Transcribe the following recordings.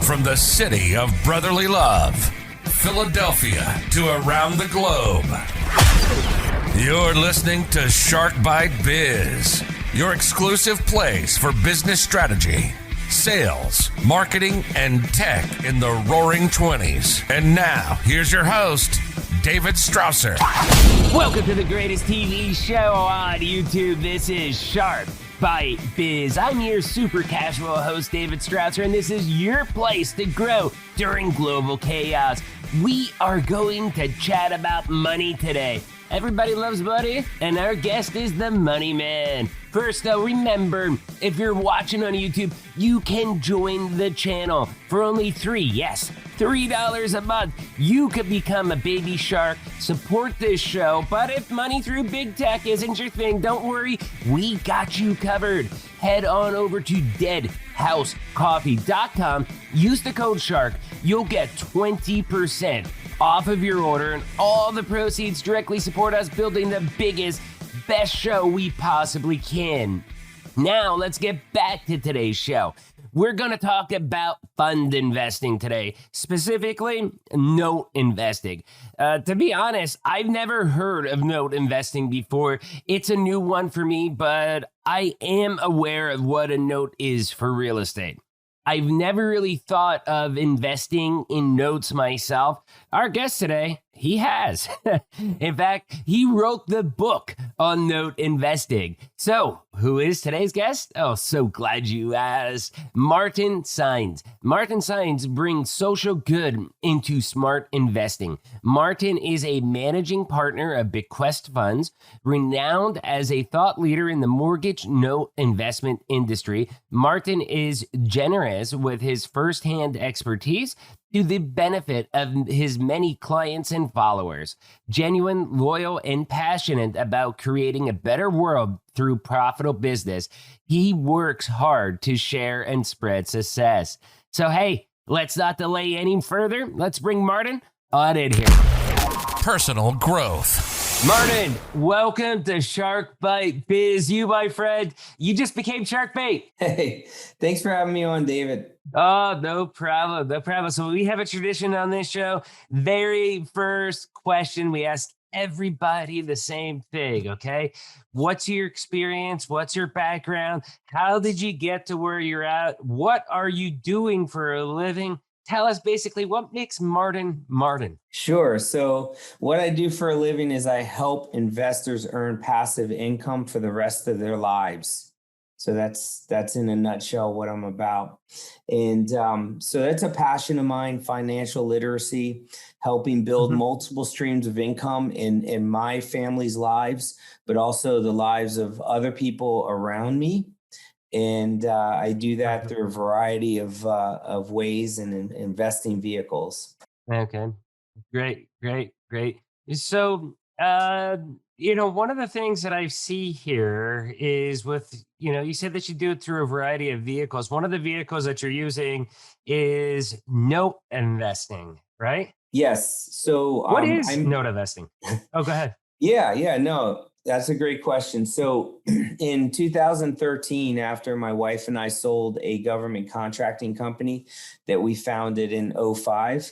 From the city of brotherly love, Philadelphia, to around the globe. You're listening to Shark Bite Biz, your exclusive place for business strategy, sales, marketing, and tech in the roaring 20s. And now, here's your host, David Strausser. Welcome to the greatest TV show on YouTube. This is Shark Bite Biz. I'm your super casual host, David Strausser, and this is your place to grow during global chaos. We are going to chat about money today. Everybody loves money, and our guest is the Money Man. First, though, remember, if you're watching on YouTube, you can join the channel for only $3 a month. You could become a baby shark, support this show, but if money through big tech isn't your thing, don't worry, we got you covered. Head on over to deadhousecoffee.com, use the code SHARK, you'll get 20% off of your order, and all the proceeds directly support us building the biggest, best show we possibly can. Now, let's get back to today's show. We're going to talk about fund investing today, specifically note investing. To be honest, I've never heard of note investing before. It's a new one for me, but I am aware of what a note is for real estate. I've never really thought of investing in notes myself. Our guest today, he has. In fact, he wrote the book on note investing. So, who is today's guest? Oh, so glad you asked. Martin Saenz. Martin Saenz brings social good into smart investing. Martin is a managing partner of Bequest Funds, renowned as a thought leader in the mortgage note investment industry. Martin is generous with his firsthand expertise to the benefit of his many clients and followers. Genuine, loyal, and passionate about creating a better world through profitable business, he works hard to share and spread success. So hey, let's not delay any further. Let's bring Martin on in here. Personal growth. Martin, welcome to Shark Bite Biz. You, my friend, you just became Shark Bait. Hey, thanks for having me on, David. Oh, no problem. No problem. So we have a tradition on this show. Very first question, we ask everybody the same thing, okay? What's your experience? What's your background? How did you get to where you're at? What are you doing for a living? Tell us basically what makes Martin Martin. Sure. So what I do for a living is I help investors earn passive income for the rest of their lives. So that's in a nutshell what I'm about. And so that's a passion of mine, financial literacy, helping build multiple streams of income in my family's lives, but also the lives of other people around me. And I do that through a variety of ways and investing vehicles. Okay, great. So, one of the things that I see here is with, you said that you do it through a variety of vehicles. One of the vehicles that you're using is note investing, right? Yes. So what is note investing? Oh, go ahead. Yeah, no. That's a great question. So in 2013, after my wife and I sold a government contracting company that we founded in 2005,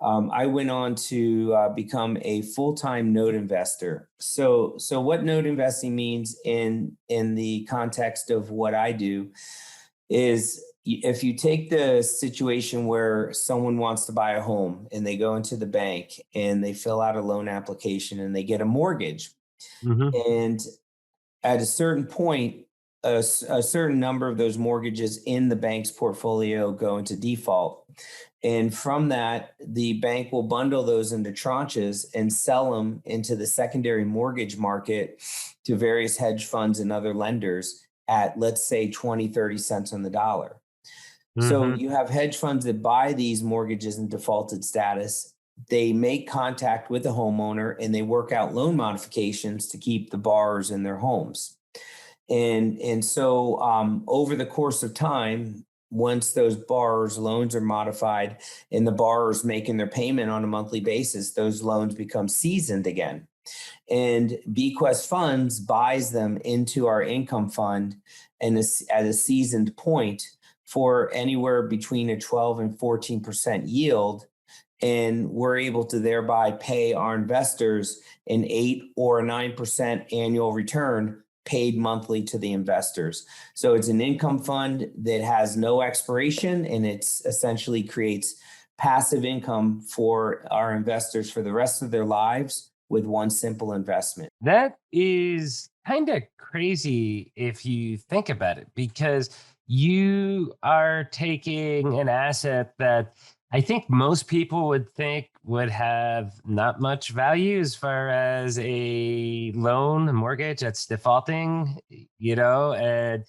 I went on to become a full-time note investor. So what note investing means in the context of what I do is if you take the situation where someone wants to buy a home and they go into the bank and they fill out a loan application and they get a mortgage. And at a certain point, a certain number of those mortgages in the bank's portfolio go into default. And from that, the bank will bundle those into tranches and sell them into the secondary mortgage market to various hedge funds and other lenders at, let's say, 20, 30 cents on the dollar. So you have hedge funds that buy these mortgages in defaulted status. They make contact with the homeowner and they work out loan modifications to keep the borrowers in their homes. And so over the course of time, once those borrowers' loans are modified and the borrowers making their payment on a monthly basis, those loans become seasoned again. And Bequest Funds buys them into our income fund and at a seasoned point for anywhere between a 12 and 14% yield. And we're able to thereby pay our investors an 8 or a 9% annual return paid monthly to the investors. So it's an income fund that has no expiration, and it's essentially creates passive income for our investors for the rest of their lives with one simple investment. That is kind of crazy if you think about it, because you are taking an asset that I think most people would think would have not much value as far as a loan, a mortgage that's defaulting, and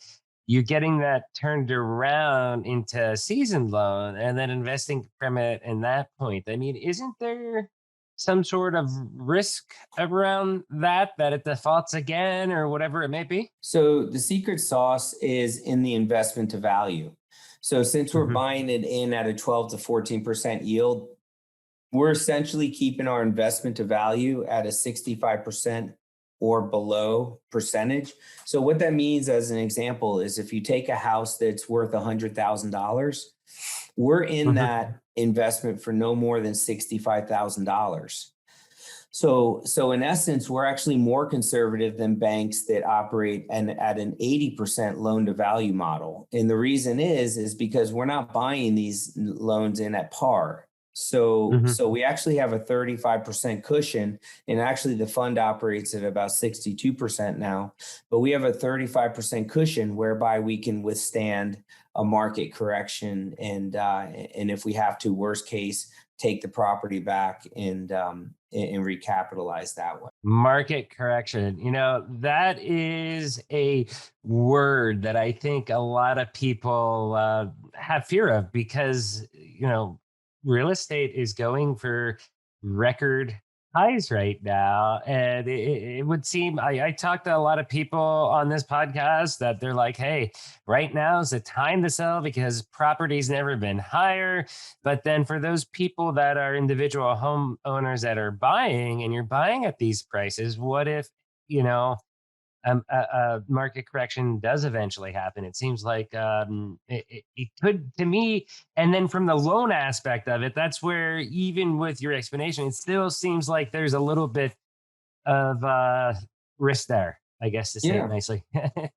you're getting that turned around into a seasoned loan and then investing from it in that point. I mean, isn't there some sort of risk around that it defaults again or whatever it may be? So the secret sauce is in the investment to value. So since we're Mhm. buying it in at a 12 to 14% yield, we're essentially keeping our investment to value at a 65% or below percentage. So what that means, as an example, is if you take a house that's worth $100,000, we're in Mhm. that investment for no more than $65,000. So in essence, we're actually more conservative than banks that operate at an 80% loan to value model. And the reason is because we're not buying these loans in at par. Mhm. So we actually have a 35% cushion, and actually the fund operates at about 62% now, but we have a 35% cushion whereby we can withstand a market correction, and if we have to, worst case, take the property back and recapitalize that way. Market correction. That is a word that I think a lot of people have fear of, because, real estate is going for record highs right now. And it would seem, I talked to a lot of people on this podcast that they're like, hey, right now is the time to sell because property's never been higher. But then for those people that are individual homeowners that are buying, and you're buying at these prices, what if, you know, a market correction does eventually happen? It seems like it could, to me. And then from the loan aspect of it, that's where, even with your explanation, it still seems like there's a little bit of risk there, I guess, to say it Yeah, nicely.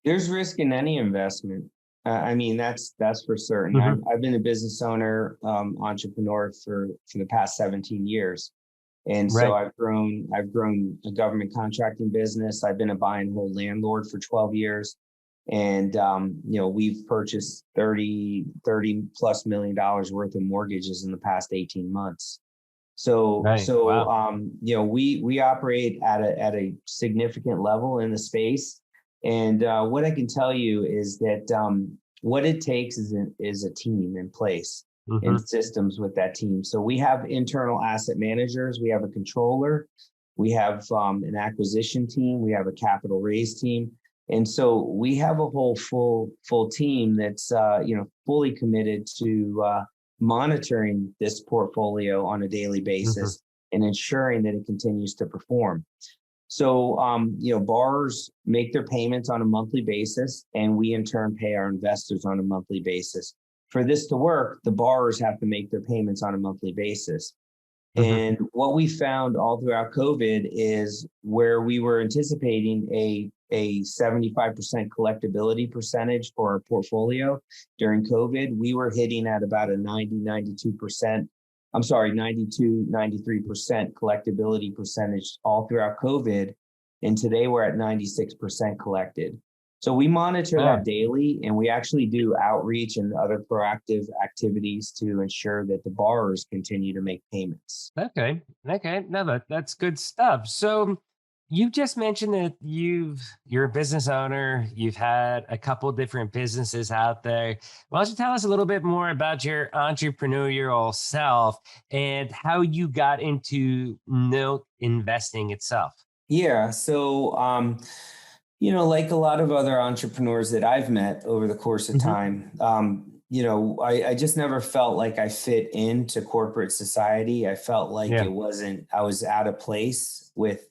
there's risk in any investment. I mean, that's for certain. I've, Mhm. I've been a business owner, entrepreneur for the past 17 years. And so Right. I've grown a government contracting business. I've been a buy and hold landlord for 12 years. And, we've purchased 30 plus $1 million worth of mortgages in the past 18 months. So, Right. so, Wow. um, we operate at a significant level in the space. And what I can tell you is that what it takes is a team in place and Hmm. systems with that team. So we have internal asset managers, we have a controller, we have an acquisition team, we have a capital raise team. And so we have a whole full team that's fully committed to monitoring this portfolio on a daily Hmm. basis and ensuring that it continues to perform. So, borrowers make their payments on a monthly basis, and we in turn pay our investors on a monthly basis. For this to work, the borrowers have to make their payments on a monthly basis. Hmm. And what we found all throughout COVID is where we were anticipating a 75% collectability percentage for our portfolio during COVID, we were hitting at about a 92%. I'm sorry, 93% collectability percentage all throughout COVID. And today we're at 96% collected. So we monitor that Yeah. daily, and we actually do outreach and other proactive activities to ensure that the borrowers continue to make payments. Okay. Okay. No, that's good stuff. So you just mentioned that you're a business owner. You've had a couple different businesses out there. Why don't you tell us a little bit more about your entrepreneurial self and how you got into note investing itself? Yeah. So, like a lot of other entrepreneurs that I've met over the course of Hmm. time, I just never felt like I fit into corporate society. I felt like Yeah. I was out of place with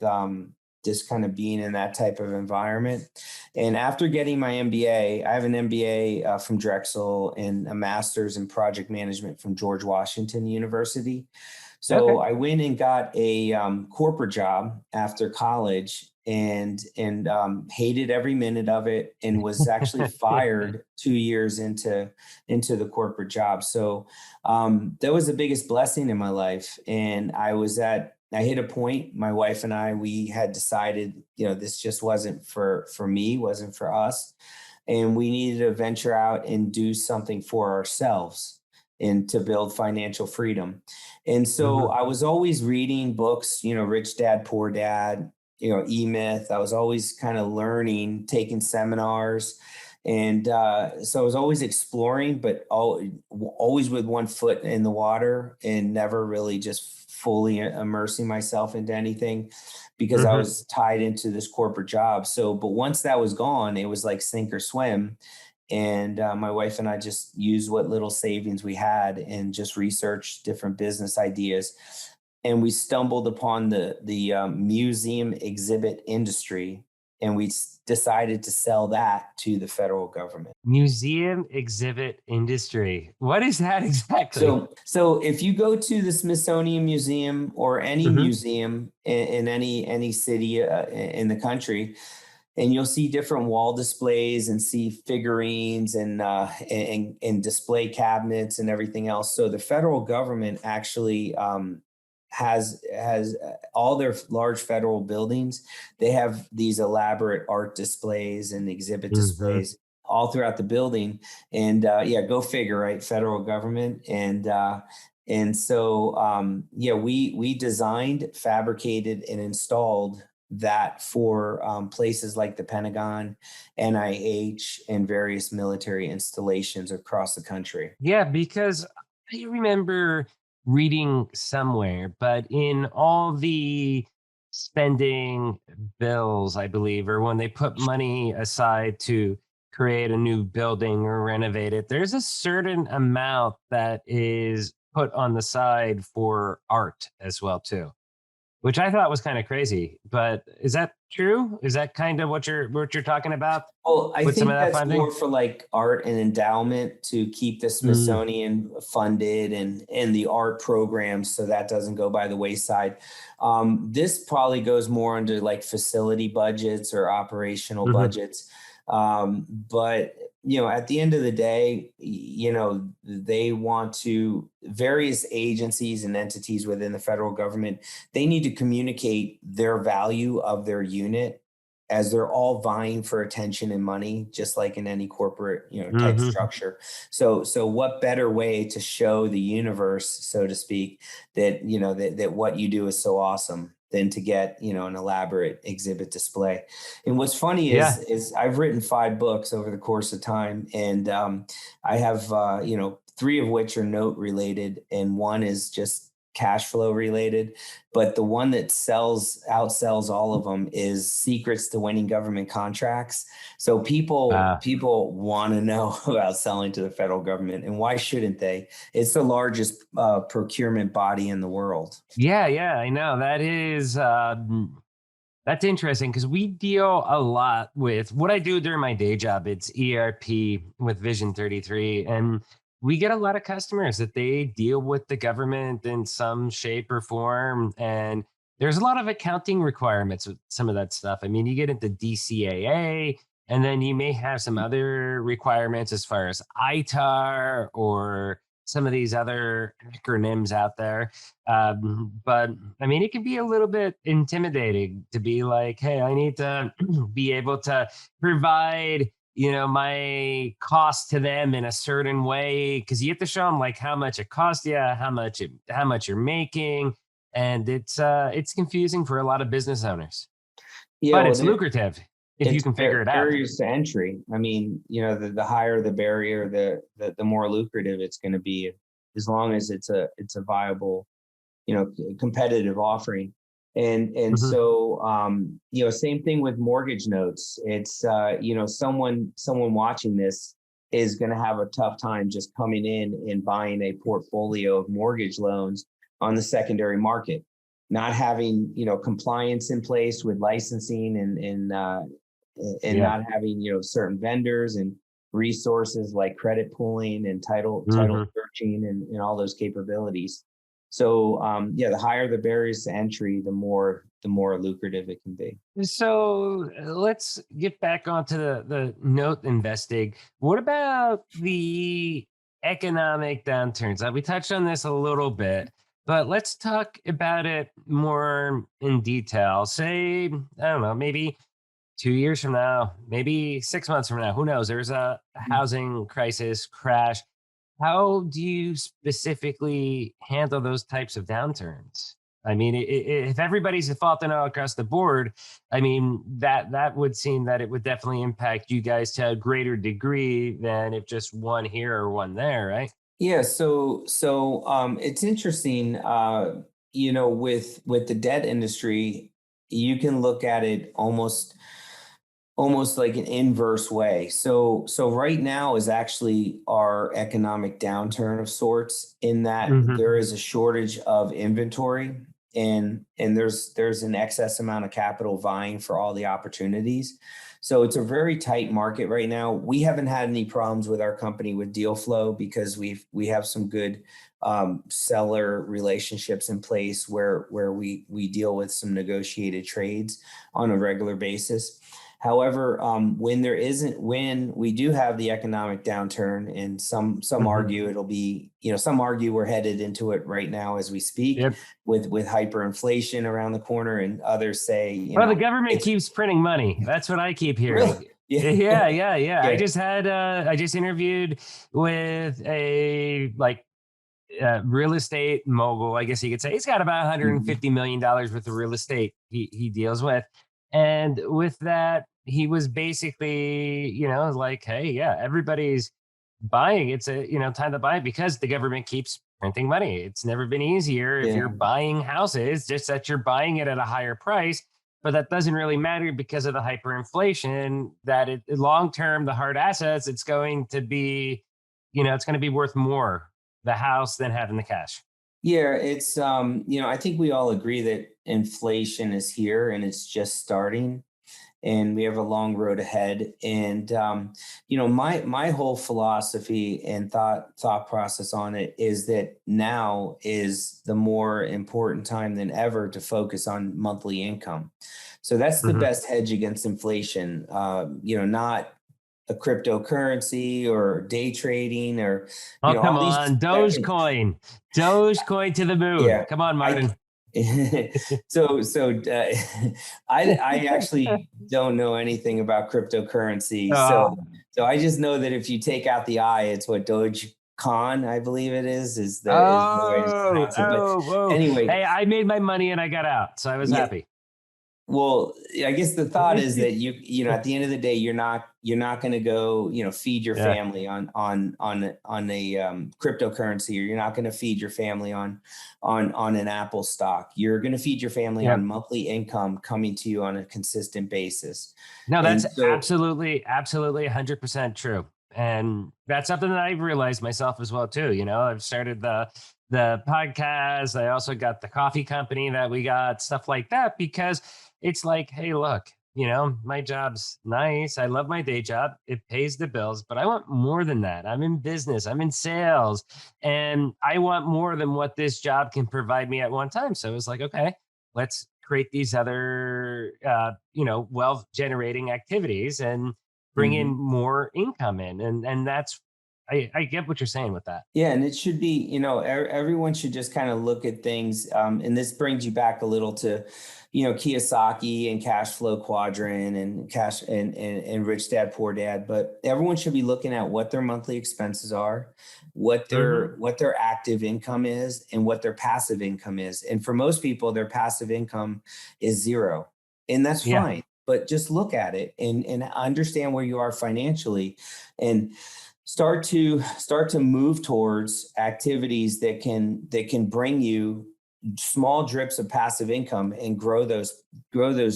just kind of being in that type of environment. And after getting my MBA, I have an MBA from Drexel and a master's in project management from George Washington University. So Okay. I went and got a corporate job after college, and hated every minute of it, and was actually fired 2 years into the corporate job. So that was the biggest blessing in my life. And I hit a point, my wife and I, we had decided, this just wasn't for me, wasn't for us. And we needed to venture out and do something for ourselves and to build financial freedom. And so I was always reading books, Rich Dad, Poor Dad, E-Myth. I was always kind of learning, taking seminars. And so I was always exploring, but always with one foot in the water, and never really just fully immersing myself into anything, because I was tied into this corporate job. So, but once that was gone, it was like sink or swim. And my wife and I just used what little savings we had and just researched different business ideas. And we stumbled upon the museum exhibit industry, and we decided to sell that to the federal government. Museum exhibit industry. What is that exactly? So if you go to the Smithsonian Museum or any hmm museum in any city in the country, and you'll see different wall displays and see figurines and display cabinets and everything else. So the federal government actually has all their large federal buildings. They have these elaborate art displays and exhibit hmm displays all throughout the building. And go figure, right? Federal government. And so we designed, fabricated, and installed that for places like the Pentagon, NIH, and various military installations across the country. Yeah, because I remember reading somewhere, but in all the spending bills, I believe, or when they put money aside to create a new building or renovate it, there's a certain amount that is put on the side for art as well too, which I thought was kind of crazy. But is that true? Is that kind of what you're talking about Well, I with some think of that that's funding? more for like art and endowment to keep the Mm, Smithsonian funded and the art programs, so that doesn't go by the wayside. This probably goes more into like facility budgets or operational mhm. budgets. But at the end of the day, they want to, various agencies and entities within the federal government, they need to communicate their value of their unit, as they're all vying for attention and money, just like in any corporate, type Mhm. structure. So what better way to show the universe, so to speak, that, that what you do is so awesome, than to get, an elaborate exhibit display. And what's funny Yeah. is I've written 5 books over the course of time, and I have, three of which are note related, and one is just cash flow related. But the one that outsells all of them is secrets to winning government contracts. So Wow. people want to know about selling to the federal government, and why shouldn't they? It's the largest procurement body in the world. Yeah, yeah, I know. That's interesting because we deal a lot with what I do during my day job. It's ERP with Vision 33. And we get a lot of customers that they deal with the government in some shape or form. And there's a lot of accounting requirements with some of that stuff. I mean, you get into DCAA, and then you may have some other requirements as far as ITAR or some of these other acronyms out there. But I mean, it can be a little bit intimidating to be like, hey, I need to be able to provide, my cost to them in a certain way, because you have to show them like how much it costs you, how much you're making, and it's confusing for a lot of business owners. Yeah, But well, it's lucrative if you it's can figure it out. barriers to entry. I mean, the higher the barrier, the more lucrative it's going to be, as long as it's a viable, competitive offering. And Mhm. so, same thing with mortgage notes. It's someone watching this is going to have a tough time just coming in and buying a portfolio of mortgage loans on the secondary market. not having, compliance in place with licensing and Yeah. not having, certain vendors and resources like credit pooling and title Hmm. searching and all those capabilities. So the higher the barriers to entry, the more lucrative it can be. So let's get back onto the note investing. What about the economic downturns? We touched on this a little bit, but let's talk about it more in detail. Say, I don't know, maybe 2 years from now, maybe 6 months from now, who knows? There's a housing crisis, crash. How do you specifically handle those types of downturns? I mean, if everybody's defaulting all across the board, I mean that would seem that it would definitely impact you guys to a greater degree than if just one here or one there, right? Yeah, so it's interesting. With the debt industry, you can look at it almost like an inverse way. So right now is actually our economic downturn of sorts, in that Hmm. there is a shortage of inventory, and there's an excess amount of capital vying for all the opportunities. So it's a very tight market right now. We haven't had any problems with our company with deal flow because we have some good seller relationships in place where we deal with some negotiated trades on a regular basis. However, when we do have the economic downturn, and some Hmm. argue it'll be, some argue we're headed into it right now as we speak, Yep. with hyperinflation around the corner, and others say, Well, the government it's keeps printing money. That's what I keep really, hearing. yeah, Yeah, yeah, yeah. yeah. I just interviewed with a real estate mogul, I guess you could say. He's got about Mhm. $150 million worth of real estate he deals with. And with that, he was basically, like, hey, yeah, everybody's buying. It's time to buy because the government keeps printing money. It's never been easier if you're Yeah. buying houses, just that you're buying it at a higher price. But that doesn't really matter because of the hyperinflation, that long term, the hard assets, it's going to be, it's going to be worth more the house than having the cash. Yeah, it's I think we all agree that inflation is here and it's just starting, and we have a long road ahead. And my whole philosophy and thought process on it is that now is the more important time than ever to focus on monthly income. So that's the Mhm. best hedge against inflation. Not a cryptocurrency or day trading, or Oh, come all these on. second. Dogecoin to the moon. Yeah, Come on, I Martin. so I actually don't know anything about cryptocurrency. Uh, So I just know that if you take out the I, it's what Dogecoin, I believe it is the way to oh, pronounce it. But oh, whoa. anyway, Hey, I made my money and I got out. So I was yeah, happy. well, I guess the thought is that at the end of the day, you're not going to go, feed your Yeah. family on a cryptocurrency, or you're not going to feed your family on an Apple stock. You're going to feed your family Yep. on monthly income coming to you on a consistent basis. No, And that's so, absolutely, absolutely 100% true. And that's something that I've realized myself as well too. I've started the podcast. I also got the coffee company that we got, stuff like that, because it's like, hey, look, my job's nice. I love my day job. It pays the bills, but I want more than that. I'm in business, I'm in sales, and I want more than what this job can provide me at one time. So it's like, okay, let's create these other wealth generating activities and bring in mhm. more income in, and that's I get what you're saying with that. Yeah, and it should be, everyone should just kind of look at things. And this brings you back a little to, Kiyosaki and cash flow quadrant and cash and rich dad, poor dad. But everyone should be looking at what their monthly expenses are, what Hmm. their active income is, and what their passive income is. And for most people, their passive income is zero. And that's Yeah. fine. But just look at it and understand where you are financially, and start to move towards activities that can bring you small drips of passive income and grow those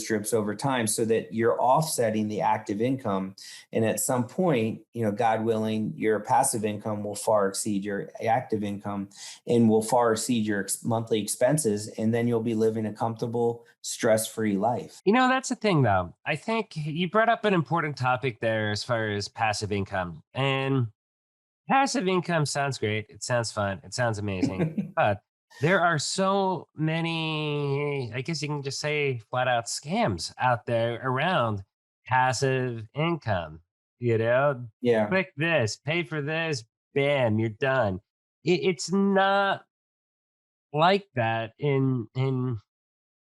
drips over time so that you're offsetting the active income. And at some point, God willing, your passive income will far exceed your active income and will far exceed your monthly expenses. And then you'll be living a comfortable, stress-free life. That's the thing, though. I think you brought up an important topic there as far as passive income. And passive income sounds great. It sounds fun. It sounds amazing. But there are so many, I guess you can just say flat out scams out there around passive income. Yeah. Click this, pay for this, bam, you're done. It's not like that in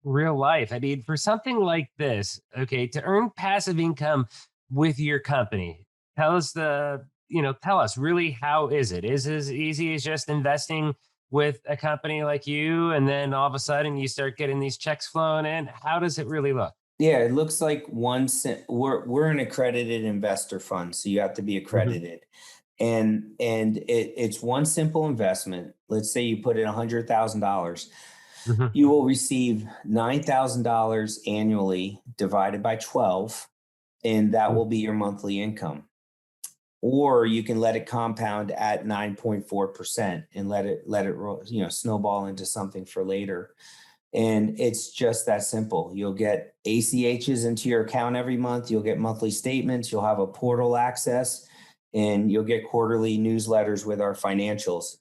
real life. I mean, for something like this, okay, to earn passive income with your company, tell us really, how is it? Is it as easy as just investing with a company like you, and then all of a sudden you start getting these checks flowing in? How does it really look? Yeah, it looks like we're an accredited investor fund, so you have to be Hmm. accredited. And it's one simple investment. Let's say you put in $100,000. Hmm. You will receive $9,000 annually divided by 12, and that will be your monthly income. Or you can let it compound at 9.4% and let it roll, snowball into something for later. And it's just that simple. You'll get ACHs into your account every month. You'll get monthly statements. You'll have a portal access, and you'll get quarterly newsletters with our financials.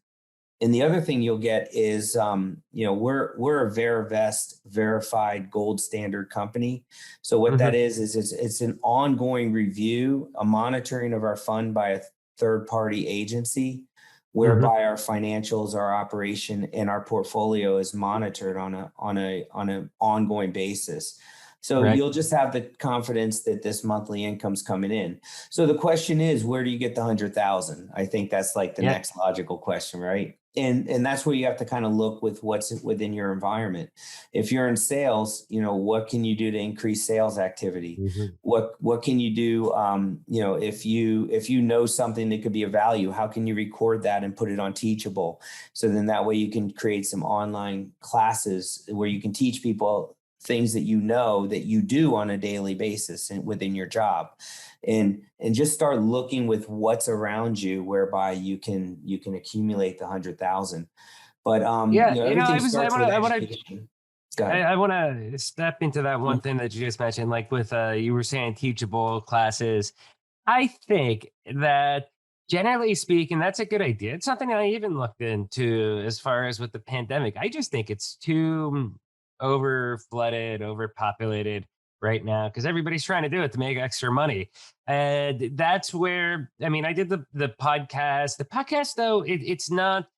And the other thing you'll get is, we're a Verivest verified gold standard company. So what that Hmm. is it's an ongoing review, a monitoring of our fund by a third party agency, Hmm. whereby our financials, our operation, and our portfolio is monitored on an ongoing basis. So Right. you'll just have the confidence that this monthly income's coming in. So the question is, where do you get the 100,000? I think that's like the Yeah. next logical question, right? And that's where you have to kind of look with what's within your environment. If you're in sales, what can you do to increase sales activity? Hmm. What can you do? If you know something that could be of value, how can you record that and put it on Teachable? So then that way you can create some online classes where you can teach people things that that you do on a daily basis and within your job, and just start looking with what's around you, whereby you can accumulate the 100,000. But Yeah. everything I starts want with to, I want to, education. Go I, ahead. I want to step into that one thing that you just mentioned, like with, you were saying teachable classes. I think that generally speaking, that's a good idea. It's something I even looked into as far as with the pandemic. I just think it's too over flooded, overpopulated right now because everybody's trying to do it to make extra money. And that's where, I mean, I did the podcast. The podcast, though, it's not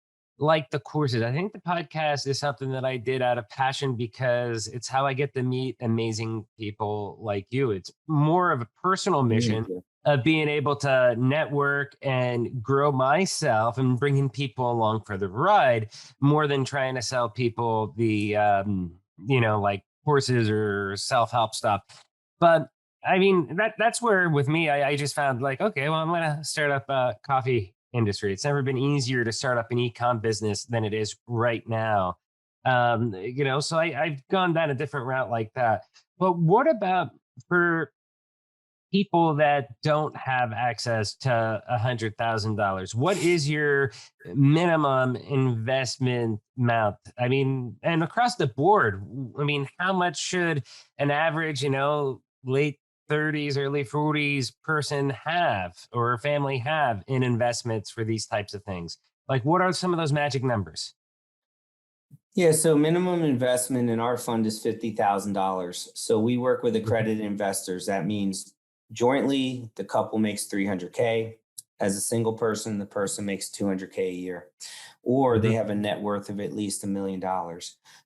like the courses. I think the podcast is something that I did out of passion because it's how I get to meet amazing people like you. It's more of a personal mission Thank you. of being able to network and grow myself and bringing people along for the ride more than trying to sell people the like courses or self-help stuff. But I mean, that's where with me, I just found like, okay, well, I'm gonna start up a coffee industry. It's never been easier to start up an e-com business than it is right now. So I've gone down a different route like that. But what about for people that don't have access to $100,000? What is your minimum investment amount? I mean, and across the board, I mean, how much should an average, late 30s, early 40s person have or family have in investments for these types of things? Like, what are some of those magic numbers? Yeah, so minimum investment in our fund is $50,000. So we work with Mhm. accredited investors. That means jointly the couple makes 300K. As a single person, the person makes 200K a year, or they Mhm. have a net worth of at least $1 million.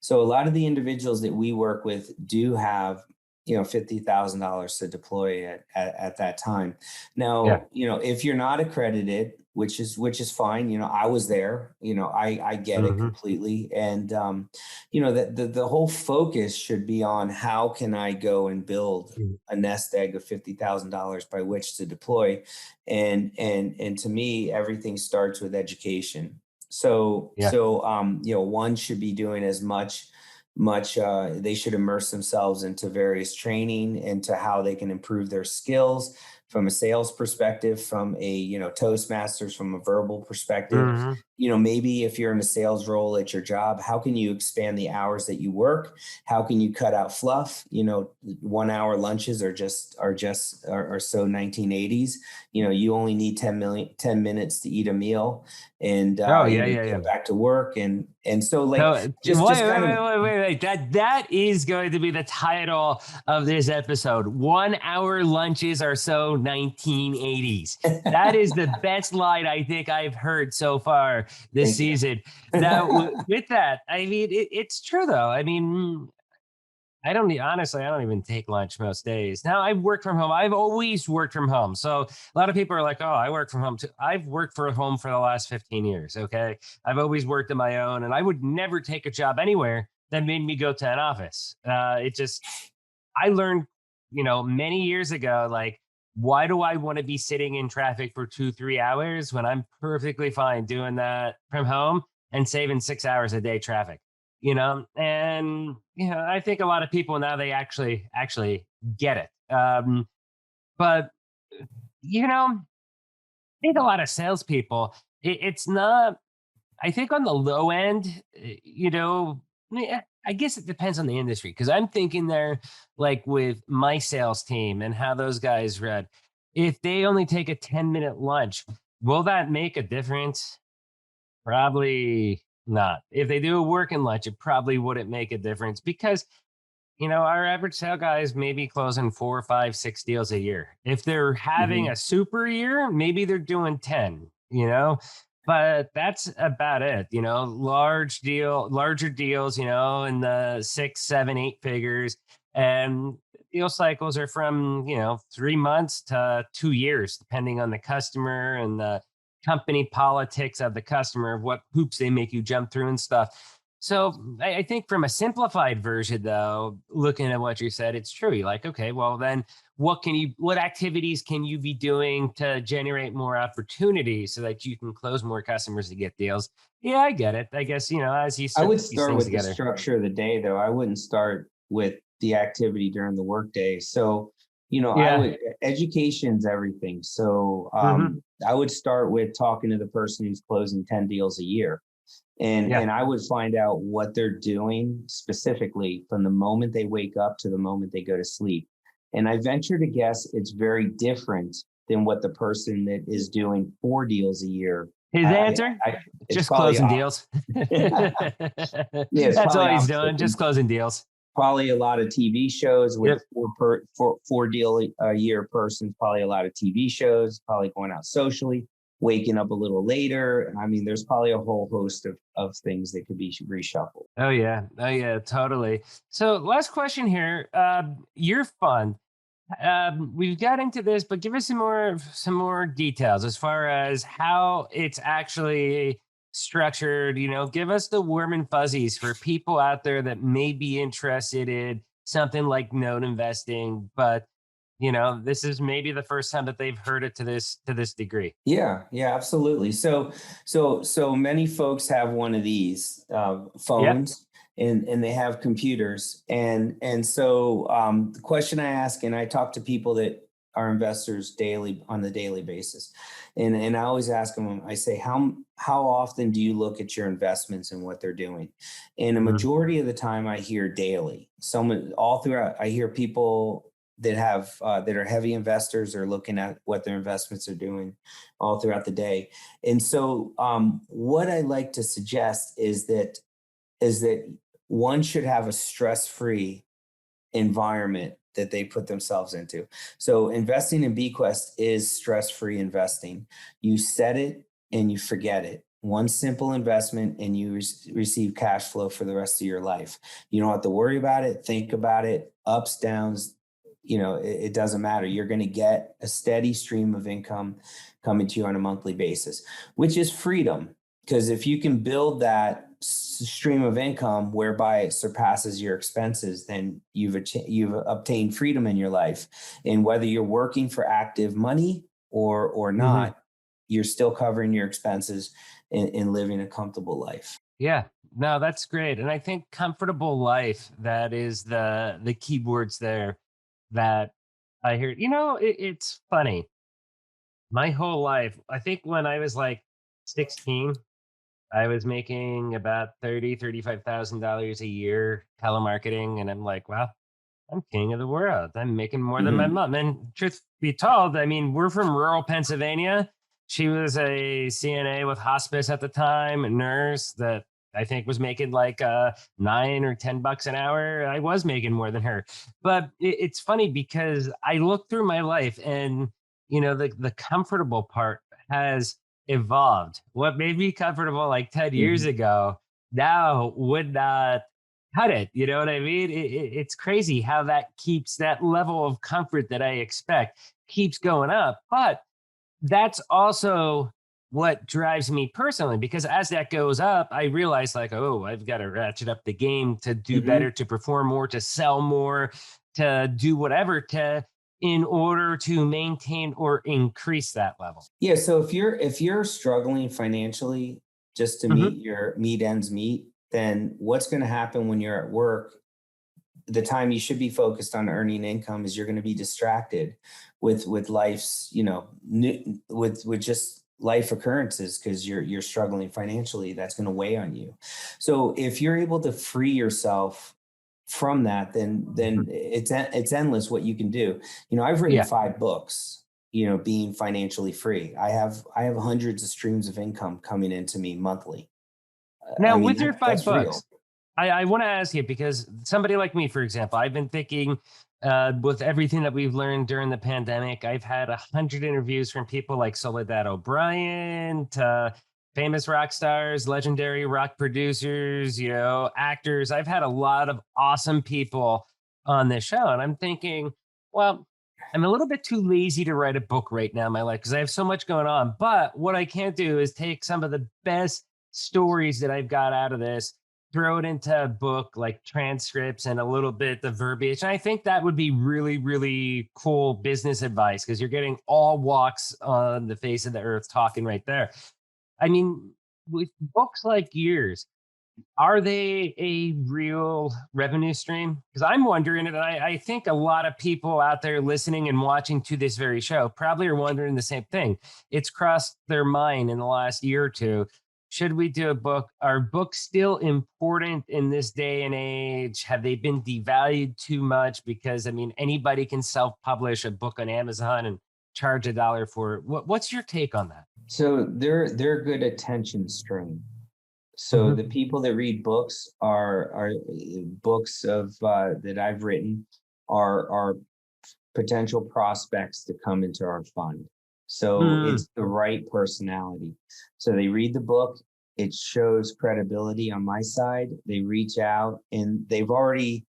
So a lot of the individuals that we work with do have, $50,000 to deploy at that time. Yeah. Now, if you're not accredited, which is fine. I was there. I get it Mhm. completely. And that the whole focus should be on how can I go and build Mhm. a nest egg of $50,000 by which to deploy. And to me, everything starts with education. Yeah. One should be doing as much, they should immerse themselves into various training, into how they can improve their skills from a sales perspective, from a, Toastmasters, from a verbal perspective. Hmm. Maybe if you're in a sales role at your job, how can you expand the hours that you work? How can you cut out fluff? 1 hour lunches are so 1980s. You only need 10 minutes to eat a meal, and Oh, yeah. get back to work. And so, like, So just kind of, wait. That is going to be the title of this episode. 1 hour lunches are so 1980s. That is the best line I think I've heard so far this thank you. season. Now, with that, I mean, it's true though. I mean, honestly, I don't even take lunch most days. Now I've worked from home. I've always worked from home. So a lot of people are like, oh, I work from home too. I've worked from home for the last 15 years. Okay. I've always worked on my own, and I would never take a job anywhere that made me go to an office. I learned, many years ago, like, why do I want to be sitting in traffic for 2-3 hours when I'm perfectly fine doing that from home and saving 6 hours a day traffic? And I think a lot of people now, they actually get it. But I think a lot of salespeople, it's not, I think on the low end, I guess it depends on the industry, because I'm thinking there, like with my sales team and how those guys read, if they only take a 10-minute lunch, will that make a difference? Probably not. If they do a working lunch, it probably wouldn't make a difference, because our average sale guy is maybe closing 4, 5, 6 deals a year. If they're having Mhm. a super year, maybe they're doing 10, but that's about it. Larger deals, in the 6, 7, 8 figures. And deal cycles are from, 3 months to 2 years, depending on the customer and the company politics of the customer, what hoops they make you jump through and stuff. So I think from a simplified version, though, looking at what you said, it's true. You're like, okay, well then what activities can you be doing to generate more opportunities so that you can close more customers to get deals? Yeah, I get it. I guess, as you I start would these start things with the together. structure of the day, though. I wouldn't start with the activity during the workday. So, Yeah. education's everything. So, Hmm. I would start with talking to the person who's closing 10 deals a year. Yeah. And I would find out what they're doing specifically from the moment they wake up to the moment they go to sleep. And I venture to guess it's very different than what the person that is doing 4 deals a year. His answer, It's just probably closing deals. yeah, it's That's probably all he's opposite. doing, just closing deals. Probably a lot of TV shows with Yep. four deal a year person. Probably a lot of TV shows. Probably going out socially, waking up a little later. I mean, there's probably a whole host of things that could be reshuffled. Oh yeah. Oh yeah, totally. So last question here. Your fund. We've got into this, but give us some more details as far as how it's actually structured. Give us the warm and fuzzies for people out there that may be interested in something like note investing, but this is maybe the first time that they've heard it to this degree. Yeah, yeah, absolutely. So many folks have one of these Yep. phones, and they have computers, and so the question I ask, and I talk to people that are investors daily on the daily basis, and I always ask them. I say, how often do you look at your investments and what they're doing? And a Mhm. majority of the time, I hear daily. Someone all throughout, I hear people that are heavy investors are looking at what their investments are doing all throughout the day. And so, what I like to suggest is that one should have a stress-free environment that they put themselves into. So investing in Bequest is stress-free investing. You set it and you forget it. One simple investment and you receive cash flow for the rest of your life. You don't have to worry about it, think about it, ups, downs, it doesn't matter. You're going to get a steady stream of income coming to you on a monthly basis, which is freedom. Because if you can build that stream of income whereby it surpasses your expenses, then you've obtained freedom in your life. And whether you're working for active money or Mhm. not, you're still covering your expenses, in living a comfortable life. Yeah, no, that's great. And I think comfortable life, that is the keywords there that I hear. It's funny. My whole life, I think when I was like 16, I was making about $35,000 a year telemarketing. And I'm like, wow, I'm king of the world. I'm making more than my Mhm. mom. And truth be told, I mean, we're from rural Pennsylvania. She was a CNA with hospice at the time, a nurse that I think was making like 9 or 10 bucks an hour. I was making more than her. But it's funny because I look through my life and, the comfortable part has evolved. What made me comfortable like 10 years Mhm. ago now would not cut it. You know what I mean? It's crazy how that keeps that level of comfort that I expect keeps going up. But that's also what drives me personally, because as that goes up, I realize like, oh, I've got to ratchet up the game to do Mhm. better, to perform more, to sell more, to do whatever to in order to maintain or increase that level. Yeah, so if you're struggling financially just to Hmm. meet your meet ends meet, then what's going to happen when you're at work? The time you should be focused on earning income is you're going to be distracted with life's, with just life occurrences because you're struggling financially. That's going to weigh on you. So if you're able to free yourself from that, then it's endless what you can do. I've written Yeah. 5 books, being financially free. I have hundreds of streams of income coming into me monthly. I Now, mean, with your five that's real. bucks, I want to ask you, because somebody like me, for example, I've been thinking with everything that we've learned during the pandemic, I've had 100 interviews from people like Soledad O'Brien to famous rock stars, legendary rock producers, actors. I've had a lot of awesome people on this show. And I'm thinking, well, I'm a little bit too lazy to write a book right now in my life because I have so much going on. But what I can do is take some of the best stories that I've got out of this, throw it into a book, like transcripts and a little bit the verbiage. And I think that would be really, really cool business advice because you're getting all walks on the face of the earth talking right there. I mean, with books like yours, are they a real revenue stream? Because I'm wondering, and I think a lot of people out there listening and watching to this very show probably are wondering the same thing. It's crossed their mind in the last year or two. Should we do a book? Are books still important in this day and age? Have they been devalued too much? Because I mean, anybody can self-publish a book on Amazon and charge $1 for it. What's your take on that? So they're good attention strain. So Mhm. the people that read books are books of that I've written are potential prospects to come into our fund. So Mm, it's the right personality. So they read the book, it shows credibility on my side. They reach out and they already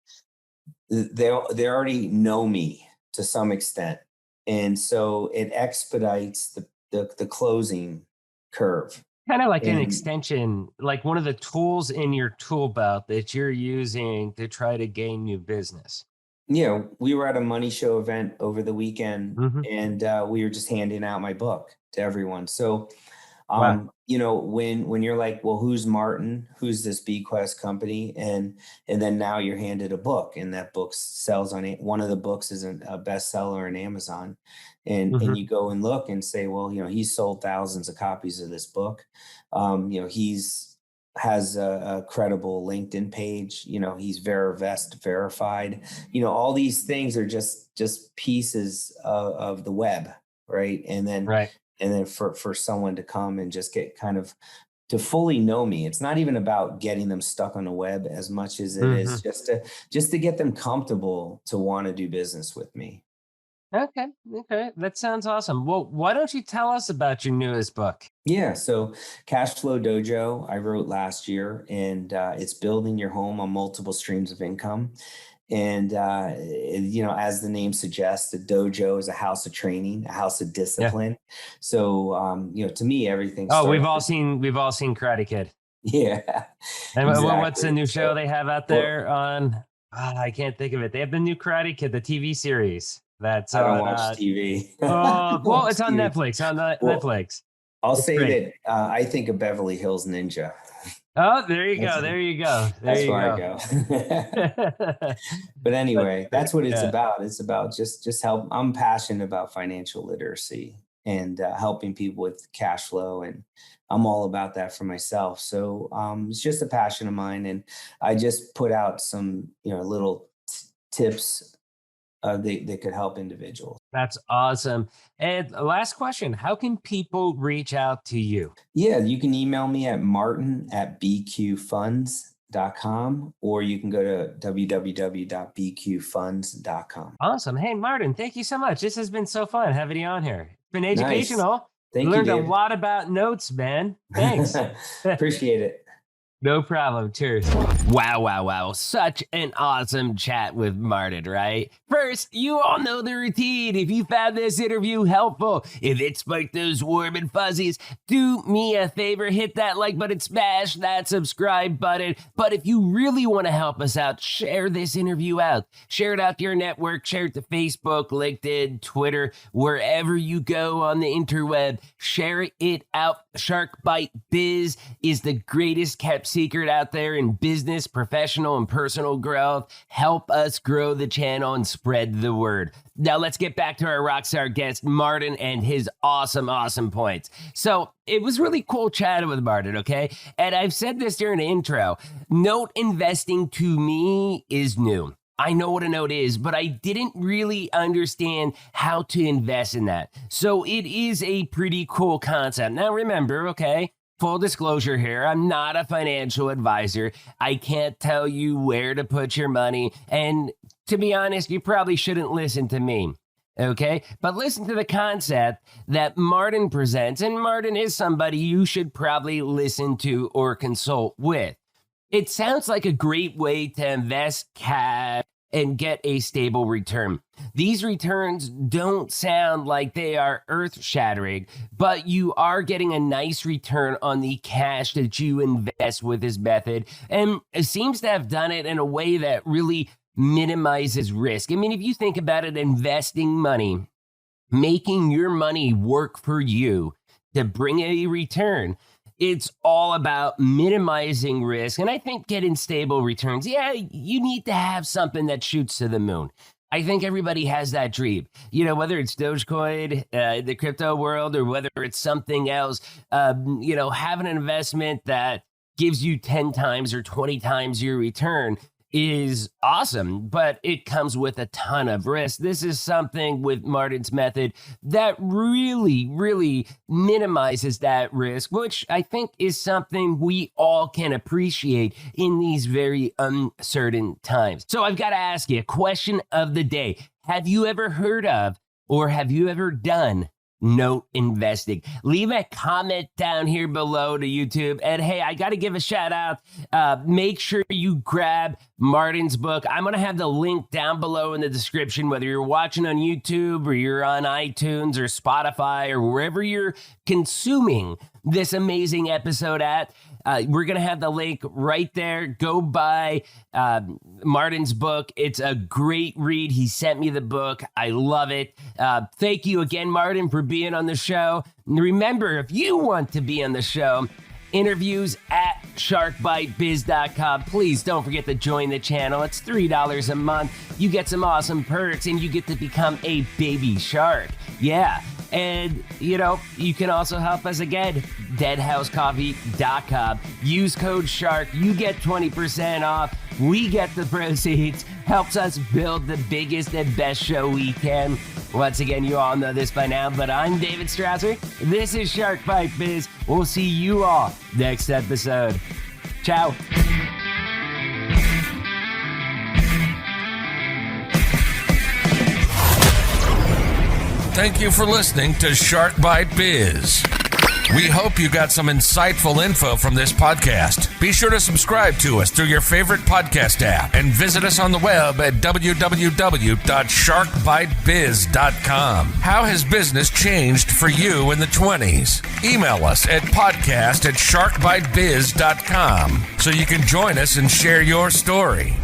know me to some extent. And so it expedites the closing curve. kind of like an And extension, like one of the tools in your tool belt that you're using to try to gain new business. we were at a money show event over the weekend, Hmm. and we were just handing out my book to everyone. So, Wow. when you're like, well, who's Martin? Who's this Bequest company? And then now you're handed a book, and that book sells on it. One of the books is a bestseller on Amazon, and Hmm. you go and look and say, well, he's sold thousands of copies of this book. He's has a credible LinkedIn page. He's Verivest verified. All these things are just pieces of the web, right? Right. And then for someone to come and just get kind of to fully know me, it's not even about getting them stuck on the web as much as it Hmm. is just to get them comfortable to want to do business with me. Okay. Okay. That sounds awesome. Well, why don't you tell us about your newest book? Yeah, so Cash Flow Dojo I wrote last year, and it's building your home on multiple streams of income. And as the name suggests, the dojo is a house of training, a house of Yeah. discipline. So to me, everything Oh, we've starts all with seen we've all seen Karate Kid. yeah, And what's the exactly. new show So they have out well, there on? I can't think of it. They have the new Karate Kid, the TV series that's I don't on. watch TV. I Oh, don't well, watch it's on TV. Netflix. On the Well, Netflix. I'll say that I think of Beverly Hills Ninja. Oh, there you go. There you go. That's where I go. But anyway, that's what it's about. It's about just help. I'm passionate about financial literacy and helping people with cash flow. And I'm all about that for myself. So it's just a passion of mine. And I just put out some, little tips that could help individuals. That's awesome. And last question, how can people reach out to you? Yeah, you can email me at martin@bqfunds.com, or you can go to www.bqfunds.com. Awesome. Hey, Martin, thank you so much. This has been so fun having you on here. It's been educational. Nice. Thank you, learned David. a lot about notes, man. Thanks. Appreciate it. No problem. Cheers. Wow. Such an awesome chat with Martin, right? First, you all know the routine. If you found this interview helpful, if it sparked those warm and fuzzies, do me a favor, hit that like button, smash that subscribe button. But if you really want to help us out, share this interview out. Share it out to your network. Share it to Facebook, LinkedIn, Twitter, wherever you go on the interweb. Share it out. Shark Bite Biz is the greatest kept secret out there in business, professional, and personal growth. Help us grow the channel and spread the word. Now let's get back to our rockstar guest, Martin, and his awesome points. So it was really cool chatting with Martin, okay? And I've said this during the intro. Note investing to me is new. I know what a note is, but I didn't really understand how to invest in that. So it is a pretty cool concept. Now remember, okay, full disclosure here, I'm not a financial advisor. I can't tell you where to put your money. And to be honest, you probably shouldn't listen to me. Okay, but listen to the concept that Martin presents, and Martin is somebody you should probably listen to or consult with. It sounds like a great way to invest cash and get a stable return. These returns don't sound like they are earth-shattering, but you are getting a nice return on the cash that you invest with this method, and it seems to have done it in a way that really minimizes risk. I mean, if you think about it, investing money, making your money work for you to bring a return, it's all about minimizing risk. And I think getting stable returns, yeah, you need to have something that shoots to the moon. I think everybody has that dream, whether it's Dogecoin, the crypto world, or whether it's something else, having an investment that gives you 10 times or 20 times your return is awesome, but it comes with a ton of risk. This is something with Martin's method that really minimizes that risk, which I think is something we all can appreciate in these very uncertain times. So I've got to ask you a question of the day. Have you ever heard of, or have you ever done note investing? Leave a comment down here below to YouTube. And hey, I got to give a shout out. Make sure you grab Martin's book. I'm going to have the link down below in the description, whether you're watching on YouTube or you're on iTunes or Spotify or wherever you're consuming this amazing episode at. We're going to have the link right there. Go buy Martin's book. It's a great read. He sent me the book. I love it. Thank you again, Martin, for being on the show. And remember, if you want to be on the show, interviews at sharkbitebiz.com. Please don't forget to join the channel. It's $3 a month. You get some awesome perks, and you get to become a baby shark. Yeah. And, you can also help us again, deadhousecoffee.com. Use code SHARK. You get 20% off. We get the proceeds. Helps us build the biggest and best show we can. Once again, you all know this by now, but I'm David Strausser. This is Shark Bite Biz. We'll see you all next episode. Ciao. Thank you for listening to Shark Bite Biz. We hope you got some insightful info from this podcast. Be sure to subscribe to us through your favorite podcast app and visit us on the web at www.sharkbitebiz.com. How has business changed for you in the 20s? Email us at podcast@sharkbitebiz.com so you can join us and share your story.